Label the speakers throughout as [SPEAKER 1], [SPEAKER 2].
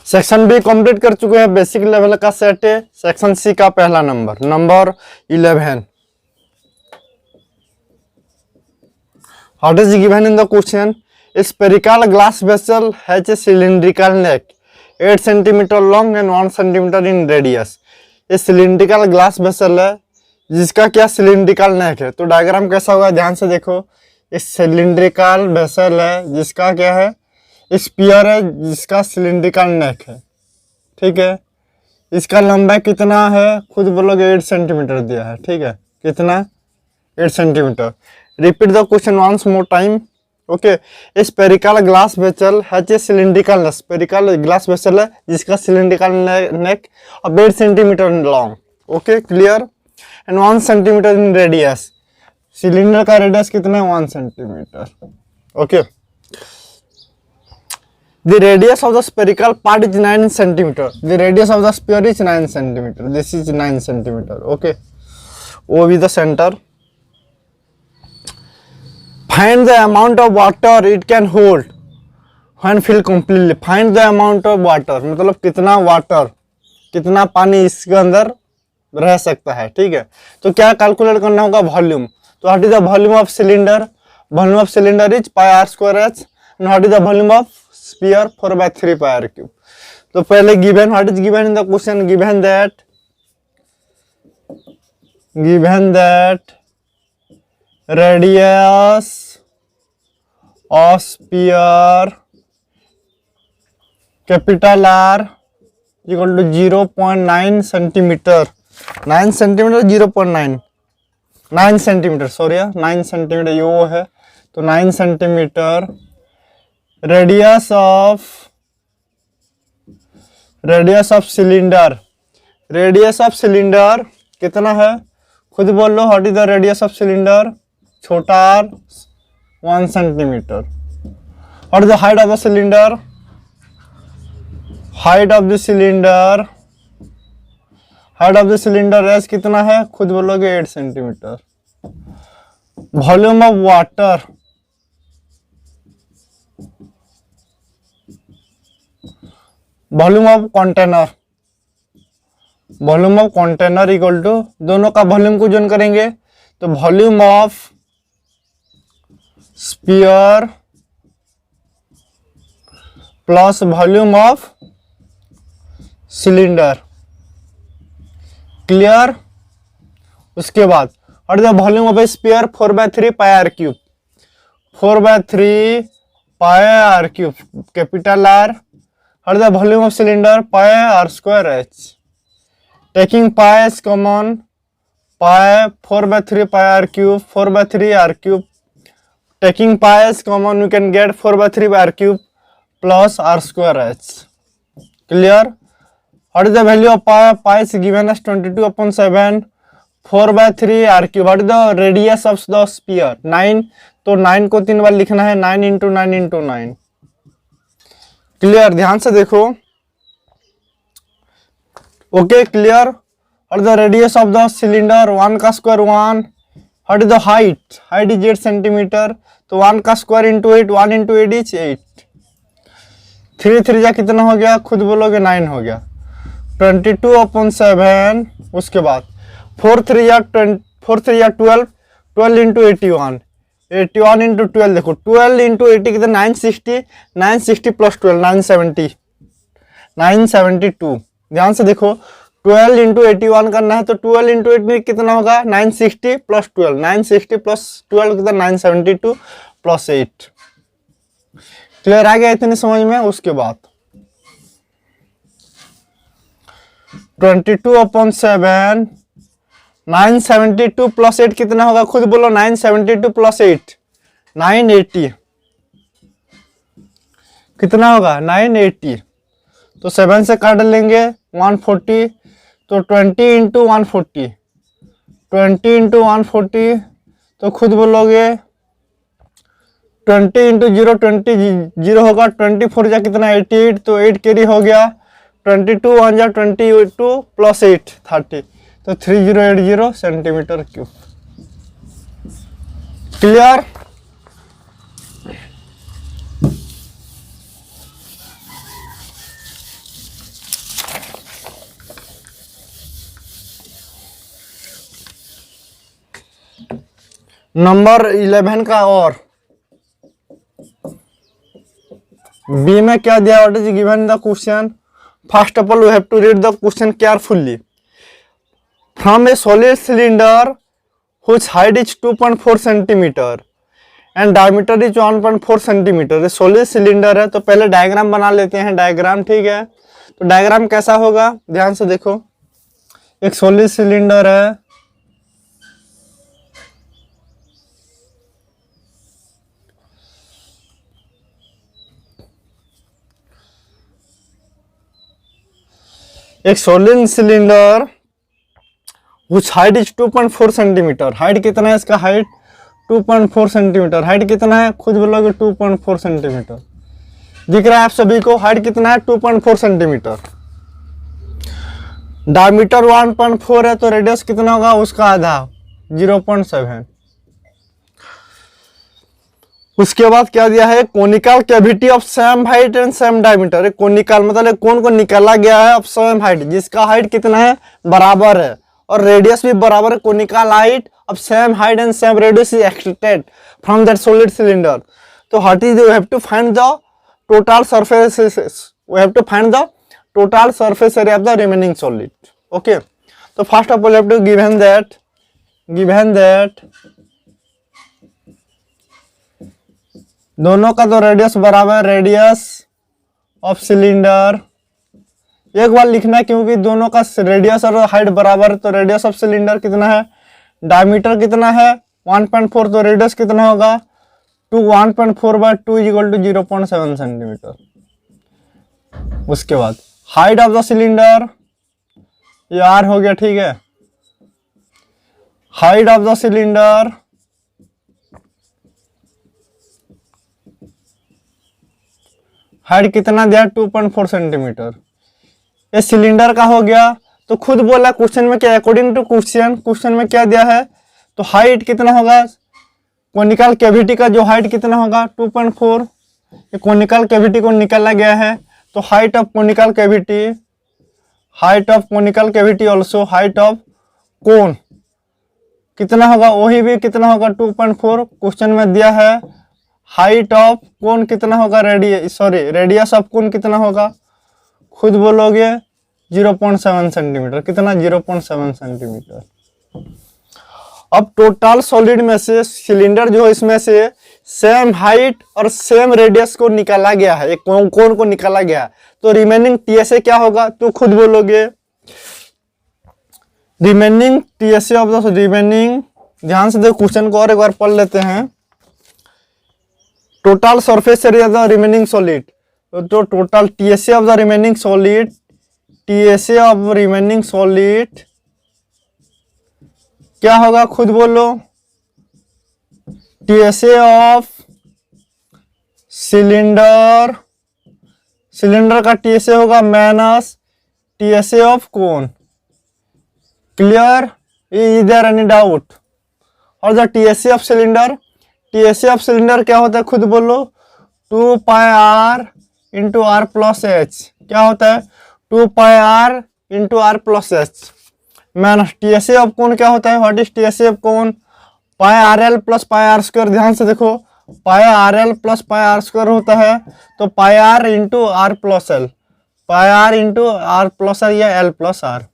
[SPEAKER 1] Section B complete कर चुके हैं, बेसिक लेवल का सेट है। सेक्शन सी का पहला number, number 11। What is given in the question? A spherical glass vessel has a cylindrical neck, 8 centimeter long and 1 centimeter in radius. ये cylindrical glass vessel है जिसका क्या सिलिंड्रिकल नेक है। तो डायग्राम कैसा होगा, ध्यान से देखो। इस सिलिंड्रिकल वेसल है जिसका क्या है, स्फीयर है जिसका सिलिंड्रिकल नेक है, ठीक है। इसका लंबाई कितना है, खुद बोलोगे 8 सेंटीमीटर दिया है, ठीक है। कितना, 8 centimetre. Repeat the question once more time, okay. Spherical glass vessel has a cylindrical, spherical glass vessel है जिसका सिलिंड्रिकल नेक अब 8 centimetre long, okay, clear. And 1 centimetre in radius, cylinder का रेडियस कितना है, 1 centimetre, okay. The radius of the spherical part is 9 centimeter. The radius of the sphere is 9 centimeter. This is 9 centimeter. Okay. O with the center. Find the amount of water it can hold when filled completely. Find the amount of water. मतलब कितना water, कितना पानी इसके अंदर रह सकता है, ठीक है। तो क्या कैलकुलेट करना होगा, वॉल्यूम। तो what is the volume of cylinder, volume of cylinder is pi r square h. And what is the volume of sphere, 4/3 pi r cube. तो पहले given, what is given in the question, given that radius of sphere capital R equal to 0.9 centimeter, 9 centimeter 0.9 9 centimetre, sorry 9 centimetre ये वो है। तो 9 centimetre radius of cylinder, radius of cylinder कितना है, खुद बोल लो। What is the radius of cylinder, छोटा r 1 centimetre. What is the height of the cylinder, height of the cylinder एस कितना है, खुद बोलोगे 8 centimetre. Volume of water, volume of container equal to, दोनों का वॉल्यूम को जोन करेंगे तो volume of sphere plus volume of cylinder, clear. उसके बाद और the volume of a sphere 4/3 pi r cube, 4/3 pi r cube capital R. और the volume of cylinder pi r square h. Taking pi is common, pi 4/3 pi r cube, 4/3 r cube. Taking pi is common, you can get 4/3 r cube plus r square h, clear. What is the value of pi? Pi is given as 22/7, 4/3 r cube. What is the radius of the sphere? 9. तो 9 को 3 बार लिखना है, 9 into 9 into 9, clear. ध्यान से देखो, okay, clear. और the radius of the cylinder 1 का square 1। What is the height, height is 8 centimetre. तो 1 का स्क्वायर इंटू 8, 1 into 8 इज 8। 3 3 जा कितना हो गया, खुद बोलोगे 9 हो गया, 22/7। उसके बाद 4 3 या 12, 12 इंटू 81, 81 इंटू 12, देखो 12 इंटू 80 कितना, 960, 960 प्लस 12 970, 972। ध्यान से देखो, 12 इंटू 81 करना है तो 12 इंटू 8 में कितना होगा, 960 प्लस 12, 960 प्लस 12 कितना, 972 प्लस 8, क्लियर आ गया इतनी समझ में। उसके बाद 22/7, 972 प्लस 8 कितना होगा, खुद बोलो, 972 प्लस 8 980 कितना होगा, 980। तो 7 से काट लेंगे 140, तो 20 इंटू 140, 20 इंटू 140, तो खुद बोलोगे 20 इंटू 0, 20 0 होगा, 24 जा कितना 88, तो 8 कैरी हो गया, 22 1 जा 22 प्लस 8 30, तो 3080 सेंटीमीटर क्यूब, क्लियर। नंबर 11 का और बी में क्या दिया, what is given the question. First of all we have to read the question carefully. From a solid cylinder whose height is 2.4 centimetre and diameter is 1.4 centimetre. ये solid cylinder है, तो पहले diagram बना लेते हैं। डायग्राम ठीक है, तो डायग्राम कैसा होगा ध्यान से देखो। एक सॉलिड सिलेंडर है, एक solid cylinder which height is 2.4 centimetre. Height कितना है इसका, हाइट 2.4 सेंटीमीटर। हाइट कितना है खुद बोलोगे, 2.4 सेंटीमीटर। दिख रहा है आप सभी को, हाइट कितना है 2.4 सेंटीमीटर। डायमीटर 1.4 है, तो रेडियस कितना होगा उसका आधा, 0.7। उसके बाद क्या दिया है, conical cavity of same height and same diameter. Conical मतलब कौन को निकाला गया है ऑफ सेम हाइट, जिसका हाइट कितना है बराबर है और रेडियस भी बराबर है। Conical height of same height and same radius is extracted from that solid cylinder. तो what is, we have to find the total surface, we have to find the total surface area of the remaining solid. Okay, तो first of all have to given that दोनों का तो radius बराबर, radius of cylinder एक बार लिखना है क्योंकि दोनों का रेडियस और हाइट बराबर है। तो रेडियस ऑफ सिलेंडर कितना है, डायमीटर कितना है 1.4, तो रेडियस कितना होगा 1.4/2 इक्वल टू 0.7 सेंटीमीटर। उसके बाद हाइट ऑफ द सिलेंडर, ये आर हो गया ठीक है। Height of the cylinder height कितना दिया 2.4 सेंटीमीटर। ये सिलेंडर का हो गया। तो खुद बोला क्वेश्चन में क्या, अकॉर्डिंग टू क्वेश्चन में क्या दिया है, तो हाइट कितना होगा कोनिकल कैविटी का, जो हाइट कितना होगा 2.4। ये कोनिकल कैविटी को निकाला गया है, तो height of conical cavity also height of cone कितना होगा, वही भी कितना होगा 2.4। क्वेश्चन में दिया है हाइट ऑफ कोन कितना होगा, रेडियस ऑफ कोन कितना होगा, खुद बोलोगे 0.7 सेंटीमीटर। कितना, 0.7 सेंटीमीटर। अब टोटल सॉलिड में से सिलेंडर जो है इसमें से सेम हाइट और सेम रेडियस को निकाला गया है, एक कोन को निकाला गया है। तो रिमेनिंग टीएसए क्या होगा, तो खुद बोलोगे remaining TSA of the remaining, ध्यान से देखो क्वेश्चन को और एक बार पढ़ लेते हैं। Total surface area of the remaining solid, तो total TSA of the remaining solid, क्या होगा खुद बोलो, टीएसए ऑफ सिलेंडर का टीएसए होगा minus TSA of cone. Clear, is there any doubt. और द टीएसए ऑफ सिलेंडर क्या होता है खुद बोलो, 2πr into r plus H. क्या होता है 2πr into r plus h minus TSA of cone क्या होता है, what is TSA of cone, πrl plus πr²। ध्यान से देखो πrl प्लस πr² होता है, तो πr into r plus l, या l प्लस आर।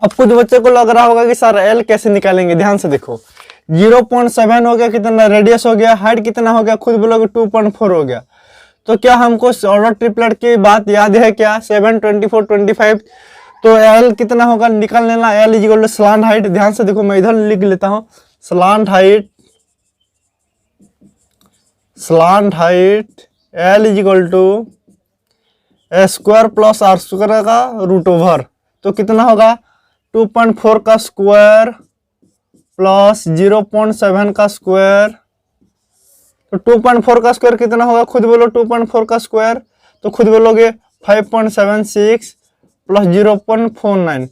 [SPEAKER 1] अब कुछ बच्चे को लग रहा होगा कि सर एल कैसे निकालेंगे, ध्यान से देखो 0.7 हो गया, कितना रेडियस हो गया, हाइट कितना हो गया खुद बोलोगे 2.4 हो गया। तो क्या हमको ऑर्डर ट्रिपलेट की बात याद है क्या, 7, 24, 25। तो एल कितना होगा निकाल लेना, l is equal to slant height. ध्यान से देखो मैं इधर लिख लेता हूँ, slant height l is equal to square plus r square का रूट ओवर। तो कितना होगा 2.4 का स्क्वायर प्लस 0.7 का स्क्वायर। तो 2.4 का स्क्वायर कितना होगा खुद बोलो, 2.4 का स्क्वायर तो खुद बोलोगे 5.76 प्लस 0.49,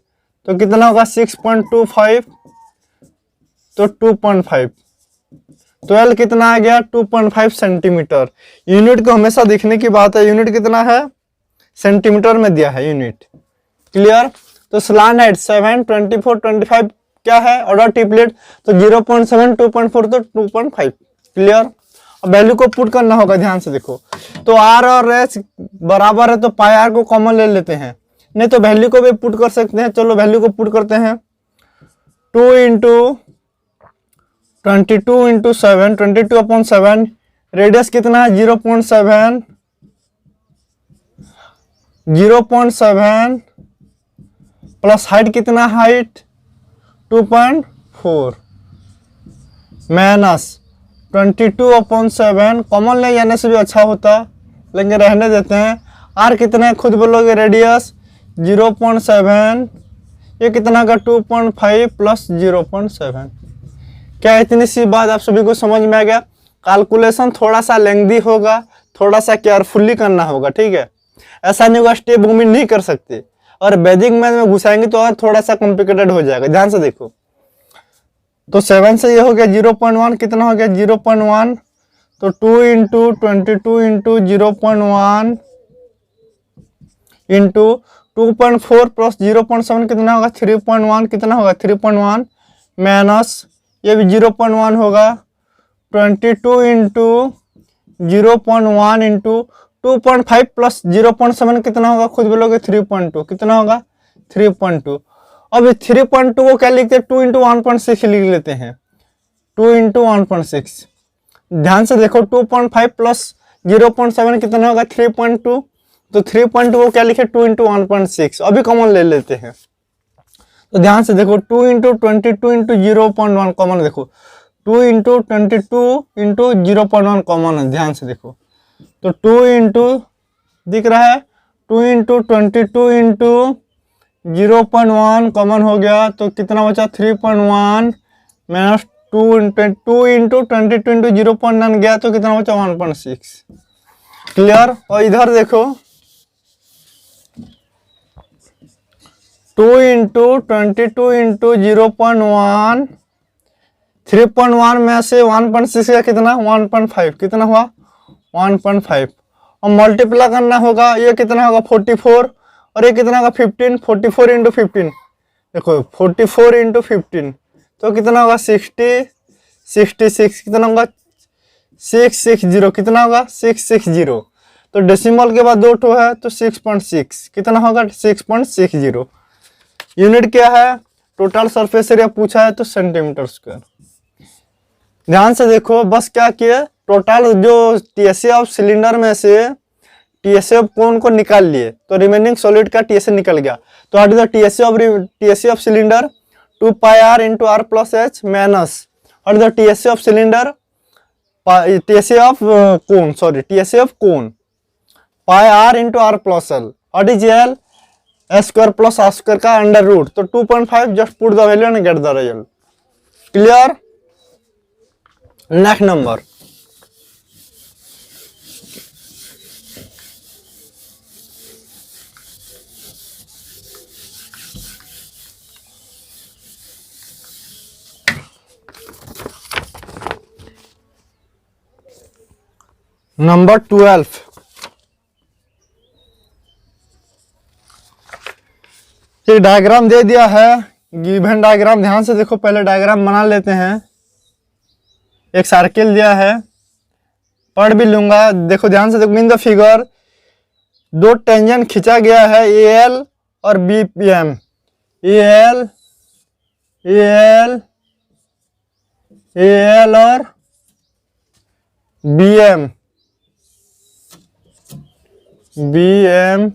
[SPEAKER 1] तो कितना होगा 6.25, तो 2.5। तो एल कितना आ गया 2.5 सेंटीमीटर। यूनिट को हमेशा देखने की बात है, यूनिट कितना है सेंटीमीटर में दिया है यूनिट। क्लियर। तो स्लांट हाइट 7, 24, 25 क्या है ऑर्डर ट्रिपलेट, तो 0.7, 2.4 तो 2.5। क्लियर। अब वैल्यू को पुट करना होगा, ध्यान से देखो। तो आर और एच बराबर है तो पाई आर को कॉमन ले लेते हैं, नहीं तो वैल्यू को भी पुट कर सकते हैं। चलो वैल्यू को पुट करते हैं। 2 इंटू 22 इंटू 7, 22/7, रेडियस कितना है 0.7, 0.7 प्लस हाइट कितना, हाइट 2.4 माइनस 22/7, कॉमन ले जाने से भी अच्छा होता, लेकिन रहने देते हैं। आर कितना है खुद बोलोगे, रेडियस 0.7, ये कितना का 2.5 प्लस 0.7। क्या इतनी सी बात आप सभी को समझ में आ गया? कैलकुलेशन थोड़ा सा लेंथी होगा, थोड़ा सा केयरफुली करना होगा, ठीक है। ऐसा नहीं होगा स्टेप मूवमेंट नहीं कर सकते, और वैदिक मैथ में घुसाएंगे तो और थोड़ा सा कॉम्प्लिकेटेड हो जाएगा। ध्यान से देखो, तो 7 से ये हो गया 0.1, कितना हो गया 0.1, तो 2 इंटू 22 इंटू 0.1 इंटू 2.4 प्लस 0.7 कितना होगा 3.1, कितना होगा 3.1 माइनस ये भी 0.1 होगा 22 इंटू 0.1 इंटू 2.5 प्लस 0.7 कितना होगा खुद बोलोगे 3.2, कितना होगा 3.2। अब 3.2 को क्या लिखते हैं 2 इंटू 1.6 लिख लेते हैं, 2 इंटू 1.6। ध्यान से देखो 2.5 प्लस 0.7 कितना होगा 3.2, तो 3.2 को क्या लिखे 2 इंटू 1.6। अभी कॉमन ले लेते हैं, तो ध्यान से देखो 2 इंटू 22 इंटू 0.1 कॉमन, देखो 2 इंटू 22 इंटू 0.1 कॉमन है। ध्यान से देखो, तो 2 इंटू दिख रहा है 2 इंटू 22 इंटू 0.1 कॉमन हो गया, तो कितना बचा 3.1 माइनस 2 इंटू 22 इंटू 0.9 गया, तो कितना बचा 1.6। क्लियर। और इधर देखो 2 इंटू 22 इंटू 0.1, 3.1 में से 1.6 का कितना 1.5, कितना हुआ 1.5। और मल्टीप्लाई करना होगा, ये कितना होगा 44 और ये कितना होगा 15, 44 इंटू 15, देखो 44 इंटू 15 तो कितना होगा 60, 66 कितना होगा 660, कितना होगा 660। तो डेसिमल के बाद 2 ठो है तो 6.6 कितना होगा 6.60। यूनिट क्या है, टोटल सरफेस एरिया पूछा है तो सेंटीमीटर स्क्वायर। ध्यान से देखो, बस क्या किए टोटल जो टीएसए ऑफ सिलेंडर में से टीएसए ऑफ कोन को निकाल लिए, तो रिमेनिंग सॉलिड का टीएसए निकल गया। तो what is the TSA of cylinder 2 pi r into r plus h minus what is the TSA of cylinder TSA of cone, sorry TSA of cone pi r into r plus l, what is l square plus r square का under root, तो 2.5 just put the value and get the result. Clear. Next number number 12। एक diagram दे दिया है, given diagram. ध्यान से देखो, पहले diagram बना लेते हैं। एक सर्किल दिया है, पढ़ भी लूंगा। देखो ध्यान से देखो, इन द फिगर 2 टेंजेंट खींचा गया है एल और बीपीएम, एल एल एल और BM BM.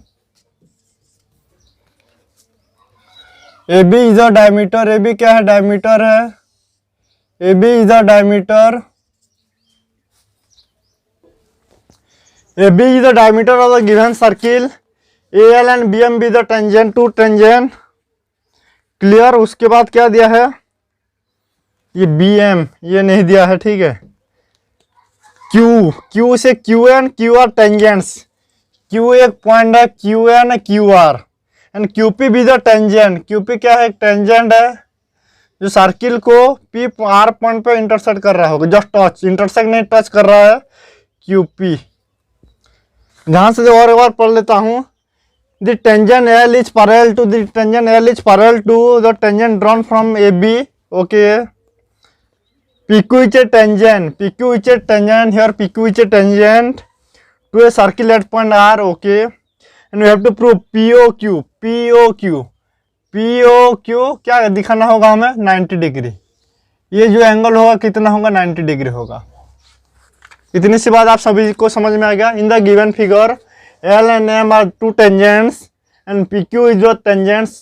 [SPEAKER 1] A B is the diameter, A B क्या है डायमीटर है, A B is the diameter, A B is the diameter of the given circle, A L and B M be the tangent to tangent. Clear. उसके बाद क्या दिया है, ये B M ये नहीं दिया है, ठीक है। क्यू, क्यू से Q N Q R tangents, Q एक पॉइंट है, Q N Q R and Q P भी द टेंजेंट। क्यू पी क्या है, एक टेंजेंट है जो सर्किल को पी आर पॉइंट पे इंटरसेक्ट कर रहा होगा, जस्ट टच, इंटरसेक्ट नहीं टच कर रहा है, क्यू पी। ध्यान से और एक बार पढ़ लेता हूं। The tangent L is parallel to the tangent L is parallel to the tangent drawn from AB. Okay. PQ is a tangent. PQ is a tangent. Here PQ is a tangent to a circle at point R. Okay. And we have to prove POQ. POQ. POQ क्या दिखाना होगा हमें 90 degree. ये जो angle होगा कितना होगा 90 degree होगा. इतनी सी बात आप सभी को समझ में आ गया. In the given figure L and M are two tangents and PQ is the tangents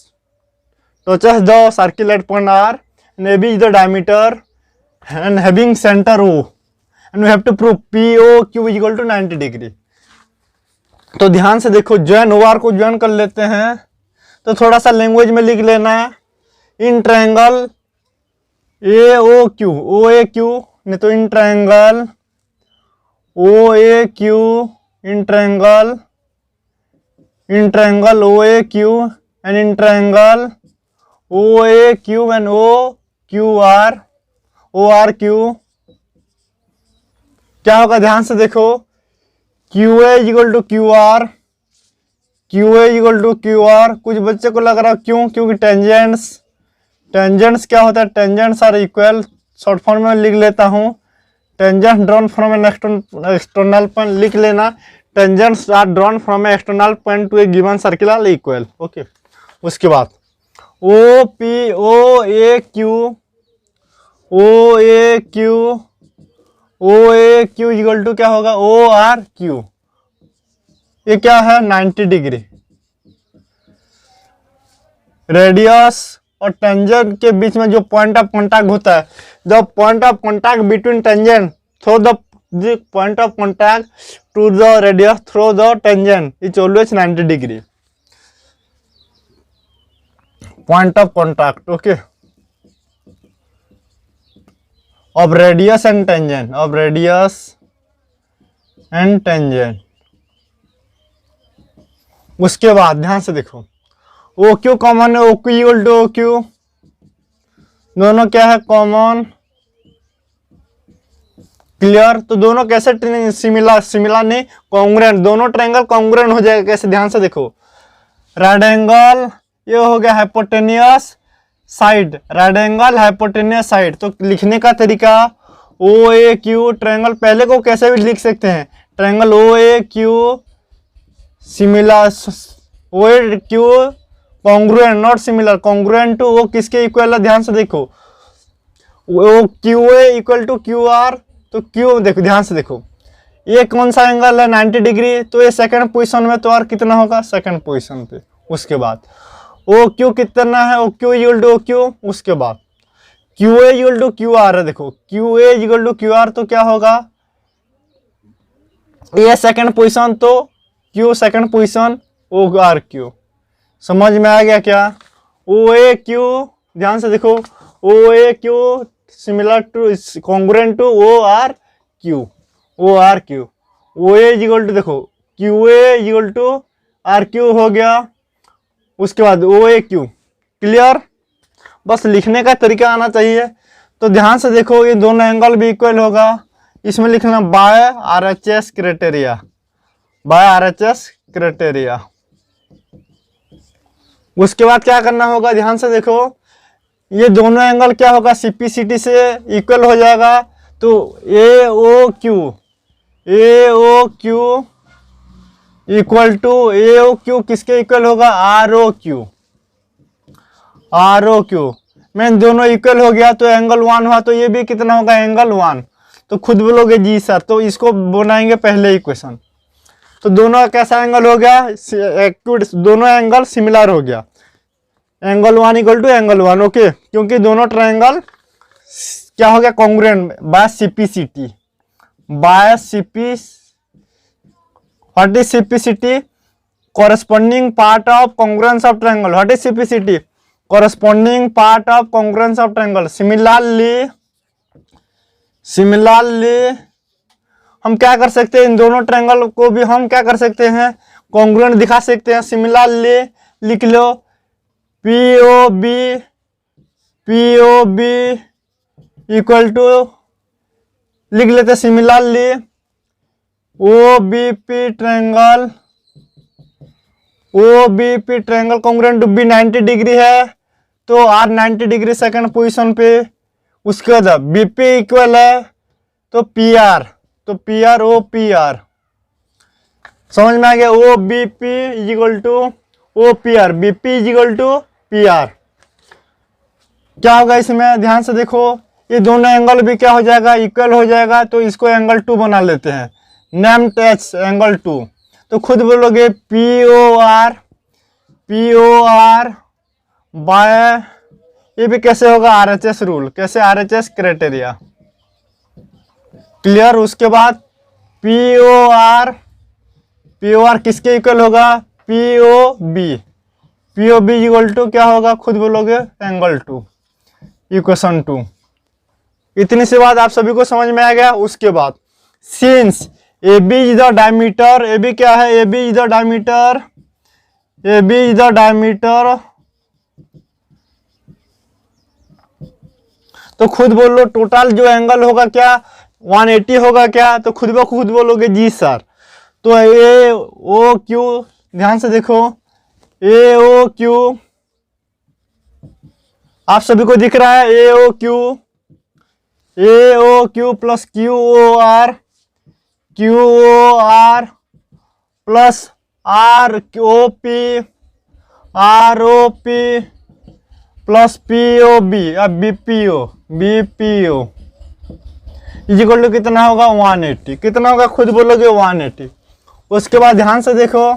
[SPEAKER 1] touches the circle at point R and AB is the diameter and having center O and we have to prove POQ is equal to 90 degree. तो ध्यान से देखो join OR को join कर लेते हैं. तो थोड़ा सा लैंग्वेज में लिख लेना है. इन ट्रायंगल AOQ OAQ नहीं तो in triangle OAQ in triangle OAQ and in triangle OAQ and OQR ORQ क्या होगा ध्यान से देखो. QA equal to QR. QA equal to QR. कुछ बच्चे को लग रहा है क्यों, क्योंकि टेंजेंट्स क्या होता है, tangents are equal. Short form में लिख लेता हूँ. Tangent drawn from an external point लिख लेना. Tangents are drawn from a external point to a given circle are equal. Okay. उसके बाद OAQ इक्वल टू क्या होगा ORQ. ये क्या है 90 डिग्री. रेडियस और टेंजेंट के बीच में जो पॉइंट ऑफ कॉन्टैक्ट होता है, the point of contact between tangent through the point of contact to the radius through the tangent is always 90 degree. Point of contact okay of radius and tangent. उसके बाद ध्यान से देखो OQ common है. OQ equal to OQ दोनों क्या है common. Clear. तो दोनों कैसे सिमिलर नहीं कॉन्ग्रुएंट. दोनों ट्रायंगल कॉन्ग्रुएंट हो जाएगा. कैसे ध्यान से देखो. राइट एंगल ये हो गया hypotenuse side. Right angle hypotenuse side. तो लिखने का तरीका OAQ ट्रायंगल पहले को कैसे भी लिख सकते हैं. Triangle OAQ similar OAQ congruent not similar. Congruent to वो किसके इक्वल है ध्यान से देखो. वो QA इक्वल टू QR. तो Q देखो ध्यान से देखो ये कौन सा एंगल है 90 डिग्री. तो ये सेकंड पोजीशन में तो और कितना होगा सेकंड पोजीशन पे. उसके बाद OQ कितना है OQ इक्वल टू OQ. उसके बाद QA इक्वल टू QR है. देखो QA इक्वल टू QR तो क्या होगा ये सेकंड पोजीशन तो Q सेकंड पोजीशन ORQ. समझ में आ गया क्या. OAQ ध्यान से देखो OAQ similar to congruent to ORQ. OA equal to देखो QA इक्वल टू RQ हो गया. उसके बाद OAQ. क्लियर. बस लिखने का तरीका आना चाहिए. तो ध्यान से देखो ये दोनों एंगल भी इक्वल होगा. इसमें लिखना बाय RHS क्राइटेरिया. उसके बाद क्या करना होगा ध्यान से देखो ये दोनों एंगल क्या होगा CPCT से इक्वल हो जाएगा. तो AOQ इक्वल टू AOQ किसके इक्वल होगा ROQ. मैं दोनों इक्वल हो गया तो एंगल 1 हुआ. तो ये भी कितना होगा एंगल 1. तो खुद बोलोगे जी सर. तो इसको बनाएंगे पहले इक्वेशन. तो दोनों कैसा एंगल हो गया दोनों एंगल सिमिलर हो गया. Angle 1 equal to angle 1. Okay. क्योंकि दोनों ट्रायंगल क्या हो गया congruent by CPCT. What is CPCT corresponding part of congruence of triangle. What is CPCT corresponding part of congruence of triangle. Similarly हम क्या कर सकते हैं इन दोनों ट्रायंगल को भी हम क्या कर सकते हैं कॉन्ग्रुएंट दिखा सकते हैं. सिमिलरली लिख लो POB इक्वल टू लिख लेते similarly OBP triangle O B P triangle congruent to B 90 degree है, तो आर 90 डिग्री सेकंड पोजीशन पे। उसके बाद बीपी इक्वल है तो पी आर, तो P R O P R, समझ में आ गया। O B P is equal to O P R, BP is equal to P R. क्या होगा इसमें, ध्यान से देखो, ये दोनों एंगल भी क्या हो जाएगा, इक्वल हो जाएगा, तो इसको एंगल 2 बना लेते हैं, नेम टच एंगल 2। तो खुद बोलोगे पी ओ आर बाय, ये भी कैसे होगा, आरएचएस रूल, कैसे, आरएचएस क्राइटेरिया, क्लियर। उसके बाद पी ओ आर किसके इक्वल होगा, P O B equal to क्या होगा, खुद बोलोगे एंगल 2, इक्वेशन 2। इतनी सी बात आप सभी को समझ में आ गया। उसके बाद since A B is the diameter, A B क्या है, A B is the diameter, A B is the diameter, तो खुद बोलो टोटल जो एंगल होगा क्या, 180 होगा क्या, तो खुद ब खुद बोलोगे जी सर। तो ए ओ क्यू, ध्यान से देखो, ए ओ क्यू आप सभी को दिख रहा है, A O Q plus Q O R plus R O P plus P O B, अब B P O equal to कितना होगा, 180, कितना होगा, खुद बोलोगे 180। उसके बाद ध्यान से देखो,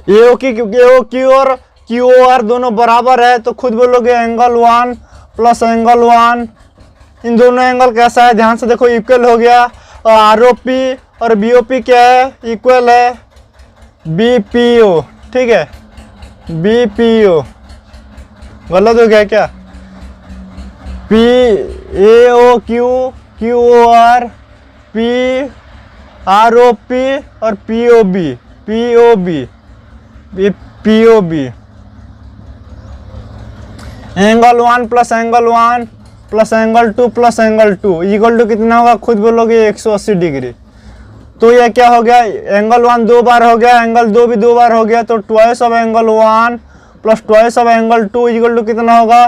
[SPEAKER 1] ए क्यू और क्यू आर दोनों बराबर है, तो खुद बोलोगे एंगल 1 प्लस एंगल 1, इन दोनों एंगल कैसा है, ध्यान से देखो, इक्वल हो गया। और आर ओ पी और बी ओ पी क्या है, इक्वल है, बी पी ओ, ठीक है, बी पी ओ, गलत हो गया क्या, P A O Q O R, P R O P और P O B, angle 1 plus angle 1 plus angle 2 plus angle 2 equal to कितना होगा, खुद बोलोगे 180 डिग्री। तो ये क्या हो गया, एंगल 1 2 बार हो गया, एंगल 2 भी 2 बार हो गया, तो twice of angle 1 plus twice of angle 2 equal to कितना होगा,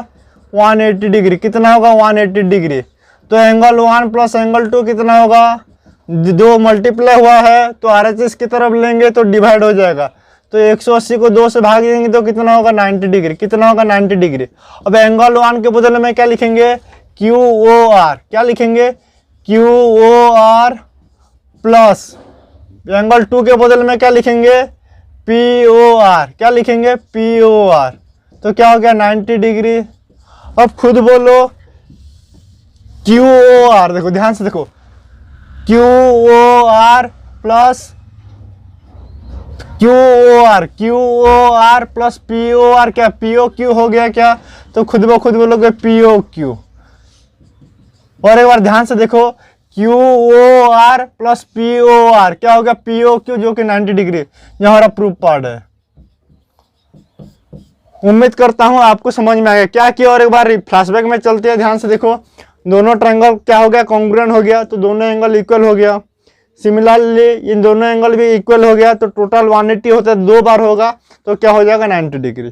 [SPEAKER 1] 180 डिग्री, कितना होगा, 180 डिग्री। तो एंगल 1 प्लस एंगल 2 कितना होगा, 2 मल्टीप्लाई हुआ है, तो आरएचएस की तरफ लेंगे तो डिवाइड हो जाएगा, तो 180 को 2 से भाग देंगे तो कितना होगा, 90 डिग्री, कितना होगा, 90 डिग्री। अब एंगल 1 के बदले में क्या लिखेंगे, क्यू ओ आर, क्या लिखेंगे, Q O R plus angle 2 के बदले में क्या लिखेंगे, पी ओ आर, क्या लिखेंगे, पी ओ आर, तो क्या हो गया, 90 डिग्री। अब खुद बोलो क्यू ओ आर, देखो ध्यान से देखो, Q O R plus Q O R plus P O R, क्या पी ओ क्यू हो गया क्या, तो खुद ब खुद बोलोगे पी ओ क्यू। और एक बार ध्यान से देखो, Q O R plus P O R क्या हो गया, पी ओ क्यू, जो कि 90 डिग्री, यह हमारा प्रूफ पार्ट है। उम्मीद करता हूं आपको समझ में आ गया क्या किया। और एक बार फ्लैशबैक में चलते हैं, ध्यान से देखो, दोनों ट्रायंगल क्या हो गया, कॉन्ग्रुएंट हो गया, तो दोनों एंगल इक्वल हो गया। सिमिलरली इन दोनों एंगल भी इक्वल हो गया, तो टोटल 180 होता है, 2 बार होगा, तो क्या हो जाएगा, 90 डिग्री।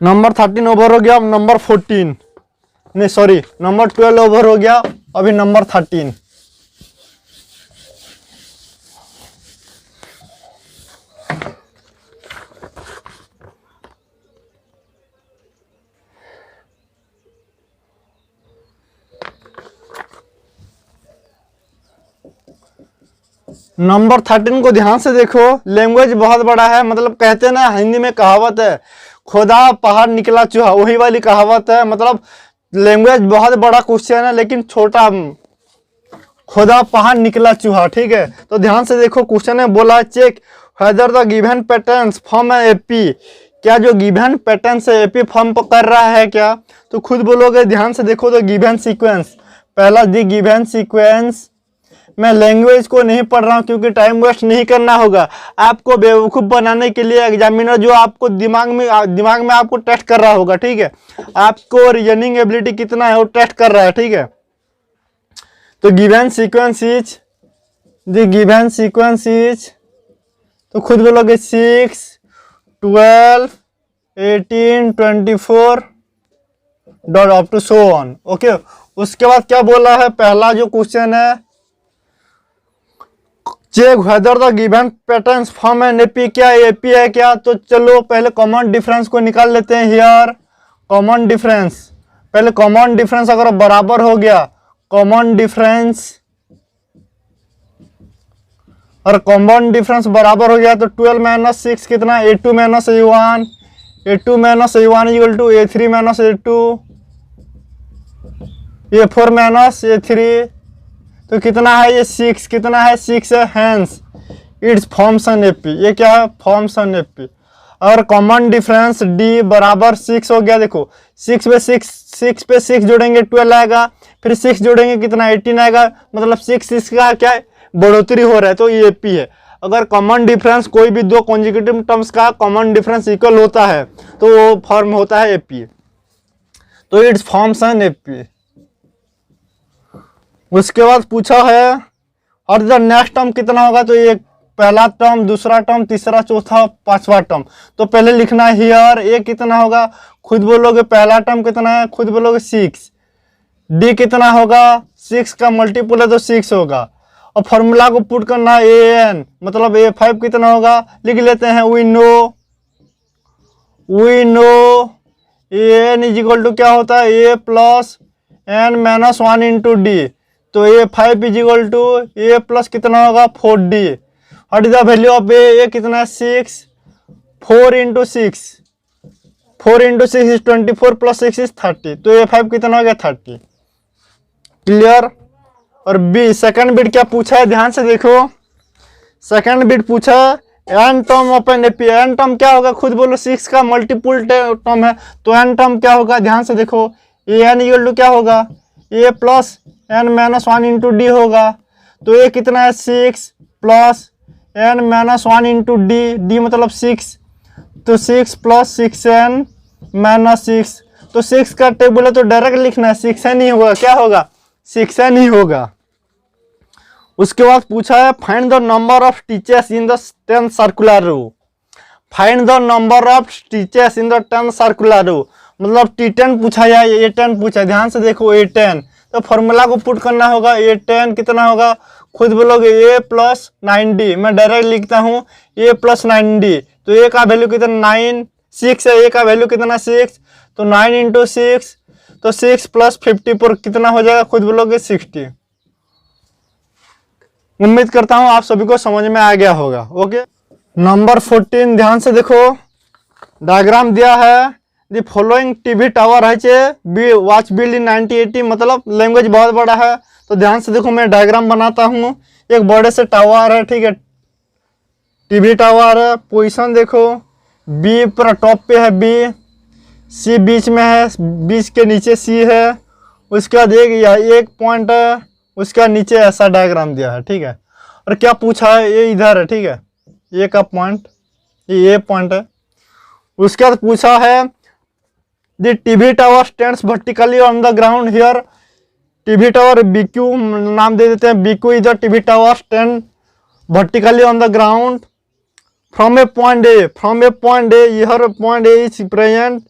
[SPEAKER 1] नंबर 13 ओवर हो गया। अब नंबर 14 नहीं सॉरी नंबर 12 ओवर हो गया, अभी नंबर 13। नंबर 13 को ध्यान से देखो, लैंग्वेज बहुत बड़ा है, मतलब कहते हैं ना हिंदी में कहावत है, खुदा पहाड़ निकला चूहा, वही वाली कहावत है। मतलब लैंग्वेज बहुत बड़ा क्वेश्चन है लेकिन छोटा, खुदा पहाड़ निकला चूहा, ठीक है। तो ध्यान से देखो, क्वेश्चन है बोला check whether the given patterns form AP, क्या जो गिवन पैटर्न से एपी फॉर्म कर रहा है क्या, तो खुद बोलोगे। ध्यान से देखो, तो गिवन सीक्वेंस, पहला दी गिवन सीक्वेंस, मैं लैंग्वेज को नहीं पढ़ रहा हूं क्योंकि टाइम वेस्ट नहीं करना होगा, आपको बेवकूफ़ बनाने के लिए एग्जामिनर जो आपको दिमाग में आपको टेस्ट कर रहा होगा, ठीक है। आपको रीजनिंग एबिलिटी कितना है वो टेस्ट कर रहा है, ठीक है। तो given sequence is, the given sequence is, तो खुद बोलोगे 6, 12, 18, 24 dot up to so on. Okay, उसके बाद क्या बोला है, पहला जो क्वेश्चन है, check whether the given patterns form an AP, क्या एपी है क्या। तो चलो पहले कॉमन डिफरेंस को निकाल लेते हैं। हियर कॉमन डिफरेंस, पहले कॉमन डिफरेंस अगर बराबर हो गया, कॉमन डिफरेंस, और कॉमन डिफरेंस बराबर हो गया तो 12 माइनस 6 कितना, A2 minus A1, A2 minus A1 equal to A3 minus A2, A4 minus A3, तो कितना है ये 6, कितना है 6 है, hence it's forms an AP. ये क्या है, फॉर्म्स एन एपी। और कॉमन डिफरेंस D बराबर 6 हो गया। देखो 6 पे 6 जोड़ेंगे 12 आएगा, फिर 6 जोड़ेंगे कितना 18 आएगा, मतलब 6 का क्या है, बढ़ोतरी हो रहा है, तो ये एपी है। अगर कॉमन डिफरेंस कोई भी दो कॉन्जिक्यूटिव टर्म्स का कॉमन डिफरेंस इक्वल होता है तो वो फॉर्म होता है एपी, तो इट्स फॉर्म्स एन एपी। उसके बाद पूछा है और द नेक्स्ट टर्म कितना होगा, तो ये पहला टर्म, दूसरा टर्म, तीसरा, चौथा, पांचवा टर्म। तो पहले लिखना है हियर ए कितना होगा, खुद बोलोगे पहला टर्म कितना है, खुद बोलोगे 6, डी कितना होगा, 6 का मल्टीपल है तो 6 होगा, और फॉर्मूला को पुट करना है ए एन, मतलब A5 कितना होगा, लिख लेते हैं, we know A N is equal to क्या होता है, A plus N minus 1 into D, तो A5 is equal to A plus कितना होगा 4D, और द वैल्यू ऑफ ए कितना है 6, 4 into 6, 4 into 6 is 24 plus 6 is 30, तो A5 कितना हो गया 30। क्लियर। और बी सेकंड बिट क्या पूछा है, ध्यान से देखो, सेकंड बिट पूछा N term of an AP. N term क्या होगा, खुद बोलो 6 का मल्टीपल टर्म है, तो एन टर्म क्या होगा, ध्यान से देखो, ए एन इक्वल टू क्या होगा, a plus N minus 1 into d होगा, तो ये कितना है 6 plus N minus 1 into d, d मतलब 6, तो 6 प्लस 6n माइनस 6, तो 6 का टेबल है तो डायरेक्ट लिखना है, 6n ही होगा, क्या होगा 6n ही होगा। उसके बाद पूछा है find the number of teachers in the 10 circular row. Find the number of teachers in the 10 circular row, मतलब T10 पूछा या A10 पूछा, ध्यान से देखो A10, तो फॉर्मूला को पुट करना होगा, A10 कितना होगा, खुद बोलोगे A प्लस 9D, मैं डायरेक्ट लिखता हूँ A प्लस 9D, तो A का वैल्यू कितना 9, 6 है, A का वैल्यू कितना 6, तो 9 इंटू 6, तो 6 प्लस 54 कितना हो जाएगा, खुद बोलोगे 60। उम्मीद करता हूं आप सभी को समझ में आ गया होगा। ओके, नंबर 14 ध्यान से देखो, डायग्राम दिया है, द फॉलोइंग टीवी टावर है वॉच बिल्ड इन 1980, मतलब लैंग्वेज बहुत बड़ा है, तो ध्यान से देखो मैं डायग्राम बनाता हूं। एक बड़े से टावर है, ठीक है, टीवी टावर है, पोजीशन देखो, बी पूरा टॉप पे है, बी, सी बीच में है, बीच के नीचे सी है, उसके बाद एक पॉइंट है, उसका नीचे ऐसा डायग्राम दिया है, ठीक है। और क्या पूछा है, ये इधर है, ठीक है, ये का पॉइंट, ये पॉइंट है। उसके बाद पूछा है the TV tower stands vertically on the ground here, TV tower BQ नाम दे देते हैं, BQ is the TV tower stand vertically on the ground from A point A, from A point A, here point A is present,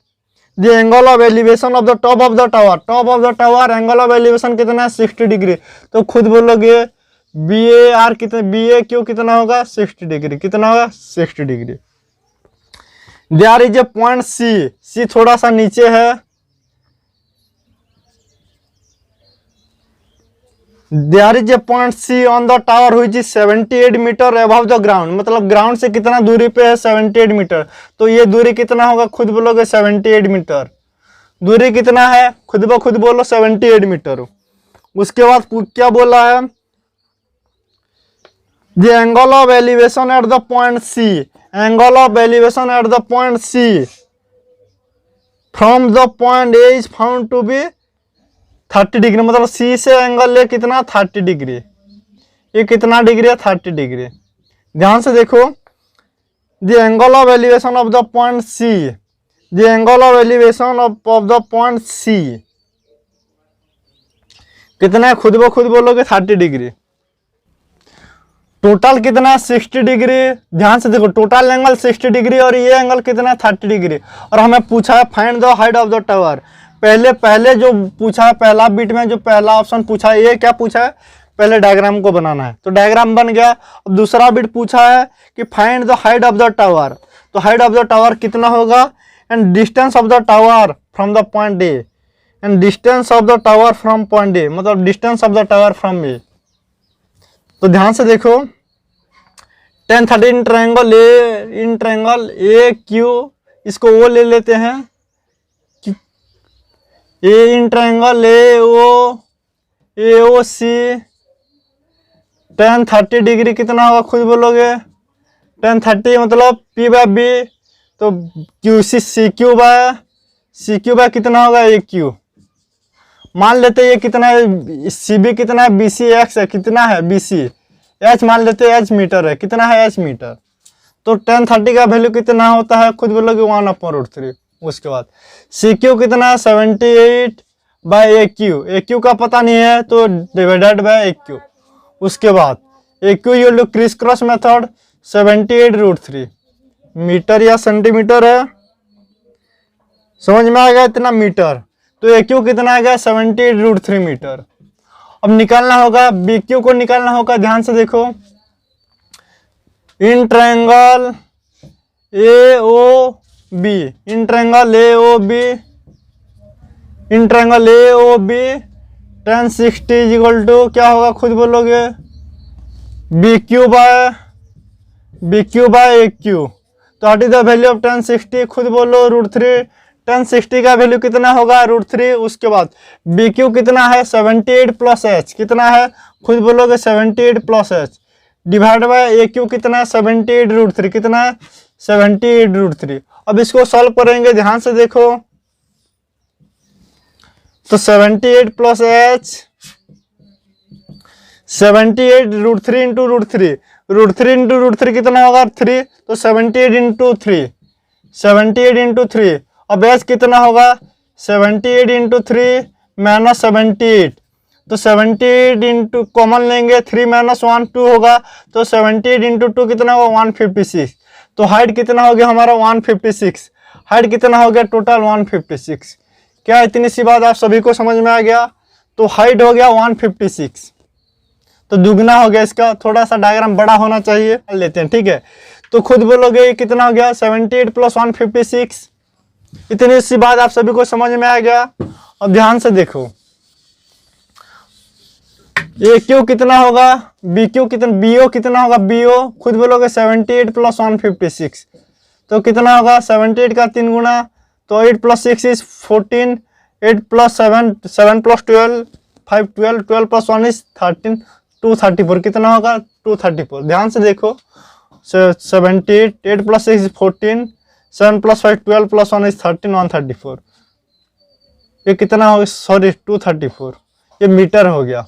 [SPEAKER 1] the angle of elevation of the top of the tower, top of the tower angle of elevation कितना है 60 degree, तो खुद बोलोगे BAR कितना, BAQ कितना होगा 60 degree, कितना होगा 60 degree. There is a point C थोड़ा सा नीचे है, there is a point C on the tower which is 78 metre above the ground, मतलब ग्राउंड से कितना दूरी पे है 78 मीटर, तो ये दूरी कितना होगा, खुद बोलोगे 78 मीटर, दूरी कितना है, खुद ब खुद बोलो 78 मीटर। उसके बाद क्या बोला है, the angle of elevation at the point C, angle of elevation at the point C from the point A is found to be 30 degree, मतलब सी से एंगल ले कितना 30 डिग्री, ये कितना डिग्री है 30 डिग्री। ध्यान से देखो, the angle of elevation of the point C, the angle of elevation of the point C कितना है खुद ब खुद बोलोगे 30 डिग्री। टोटल कितना है 60 डिग्री। ध्यान से देखो टोटल एंगल 60 डिग्री और ये एंगल कितना है 30 डिग्री। और हमें पूछा है find the height of the tower. पहले जो पूछा है पहला बिट में जो पहला ऑप्शन पूछा है ये क्या पूछा है, पहले डायग्राम को बनाना है, तो डायग्राम बन गया। अब दूसरा बिट पूछा है कि find the height of the tower, तो हाइट ऑफ द टावर कितना होगा and distance of the tower from the point A, and distance of the tower from point A मतलब distance of the tower from A. तो ध्यान से देखो tan 30 in triangle A Q, इसको वो ले लेते हैं A in triangle A O C. tan 30 degree कितना होगा खुद बोलोगे, tan 30 मतलब P बाय बी, तो क्यू सी क्यू बाय कितना होगा ए क्यू। मान लेते हैं ये कितना है सी बी कितना है बी सी एक्स है, कितना है बी सी एच मान लेते हैं एच मीटर है, कितना है एच मीटर। तो tan 30 का वैल्यू कितना होता है खुद बोलोगे 1/√3। उसके बाद सी क्यू कितना है 78 बाय ए क्यू का पता नहीं है तो डिवाइडेड बाय ए क्यू। उसके बाद A Q you look criss cross method 78√3 metre या सेंटीमीटर है, समझ में आ गया इतना मीटर। तो ए क्यू कितना आ गया 78√3 मीटर। अब निकालना होगा बी क्यू को निकालना होगा। ध्यान से देखो in triangle A O B, in triangle A O B tan 60 equal to क्या होगा खुद बोलोगे B Q by A Q. तो what is the value of tan 60 खुद बोलो √3। tan 60 का वैल्यू कितना होगा √3। उसके बाद बी क्यू कितना है 78 प्लस एच, कितना है खुद बोलोगे 78 plus H divide by A Q कितना है 78√3, कितना है 78√3। अब इसको सॉल्व करेंगे, ध्यान से देखो तो 78 प्लस एच 78√3 इंटू √3 कितना होगा 3, तो 78 इंटू 3। अब एच कितना होगा 78 इंटू 3 माइनस 78, तो 78 इंटू कॉमन लेंगे 3 माइनस 1 2 होगा, तो 78 इंटू 2 कितना होगा 156। तो हाइट कितना हो गया हमारा 156। हाइट कितना हो गया टोटल 156। क्या इतनी सी बात आप सभी को समझ में आ गया। तो हाइट हो गया 156, तो दुगना हो गया इसका, थोड़ा सा डायग्राम बड़ा होना चाहिए, लेते हैं ठीक है। तो खुद बोलोगे ये कितना हो गया 78 प्लस 156। इतनी सी बात आप सभी को समझ में आ गया। अब ध्यान से देखो ए क्यू कितना होगा बी क्यू कितना बी ओ कितना होगा बी ओ खुद बोलोगे 78 प्लस 156, तो कितना होगा 78 का 3 गुना, तो 8 plus 6 is 14, 8 plus 7 plus 12 5 12 plus 1 is 13 234 कितना होगा 234। ध्यान से देखो 78 8 plus 6 is 14 7 plus 5 12 plus 1 is 13 134। ये कितना हो गया सॉरी 234, ये मीटर हो गया।